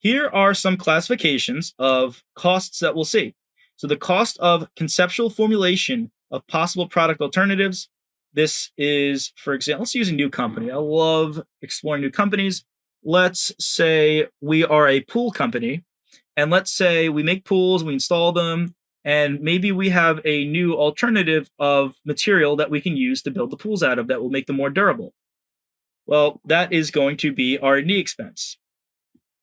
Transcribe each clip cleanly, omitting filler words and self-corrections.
Here are some classifications of costs that we'll see. So the cost of conceptual formulation of possible product alternatives. This is, for example, let's use a new company. I love exploring new companies. Let's say we are a pool company, and let's say we make pools, we install them, and maybe we have a new alternative of material that we can use to build the pools out of that will make them more durable. Well, that is going to be R&D expense.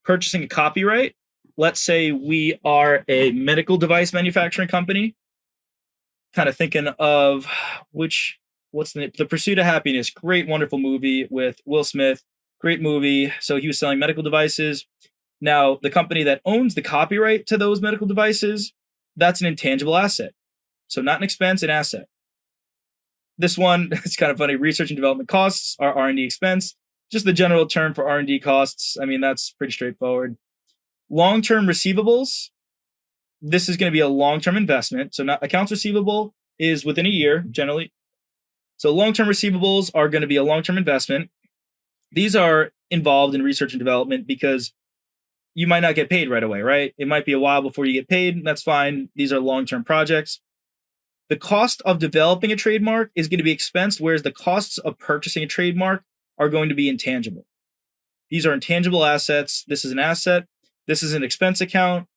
Purchasing a copyright. Let's say we are a medical device manufacturing company. Kind of thinking of what's the Pursuit of Happiness? Great, wonderful movie with Will Smith. Great movie. So he was selling medical devices. Now, the company that owns the copyright to those medical devices, that's an intangible asset. So not an expense, an asset. This one, it's kind of funny. Research and development costs are R&D expense. Just the general term for R&D costs. I mean, that's pretty straightforward. Long-term receivables. This is going to be a long-term investment. So not accounts receivable is within a year, generally. So long-term receivables are going to be a long-term investment. These are involved in research and development because you might not get paid right away, right? It might be a while before you get paid. That's fine. These are long-term projects. The cost of developing a trademark is going to be expensed, whereas the costs of purchasing a trademark are going to be intangible. These are intangible assets. This is an asset. This is an expense account.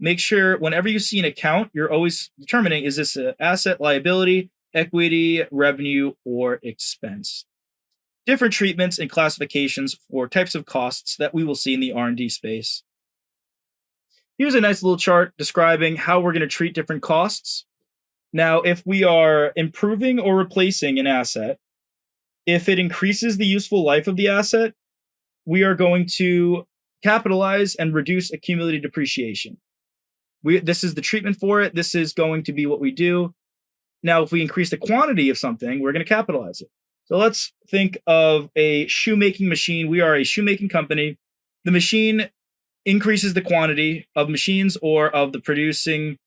Make sure whenever you see an account, you're always determining, is this an asset, liability, equity, revenue, or expense? Different treatments and classifications for types of costs that we will see in the R&D space. Here's a nice little chart describing how we're going to treat different costs. Now, if we are improving or replacing an asset, if it increases the useful life of the asset, we are going to capitalize and reduce accumulated depreciation. This is the treatment for it. This is going to be what we do. Now, if we increase the quantity of something, we're going to capitalize it. So let's think of a shoemaking machine. We are a shoemaking company. The machine increases the quantity of machines or of the producing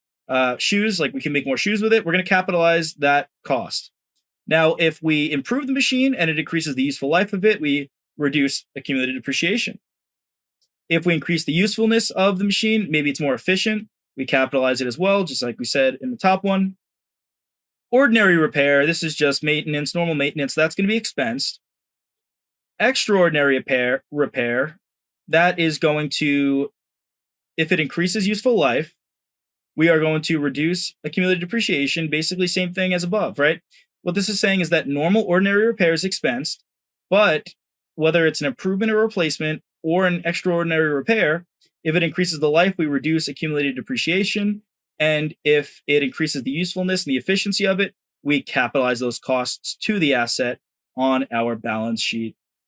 shoes. Like we can make more shoes with it. We're going to capitalize that cost. Now, if we improve the machine and it increases the useful life of it, we reduce accumulated depreciation. If we increase the usefulness of the machine, maybe it's more efficient, we capitalize it as well, just like we said in the top one. Ordinary repair, this is just maintenance, normal maintenance, that's going to be expensed. Extraordinary repair, that is going to, if it increases useful life, we are going to reduce accumulated depreciation, basically same thing as above, right? What this is saying is that normal ordinary repair is expensed, but whether it's an improvement or replacement or an extraordinary repair, if it increases the life, we reduce accumulated depreciation. And if it increases the usefulness and the efficiency of it, we capitalize those costs to the asset on our balance sheet.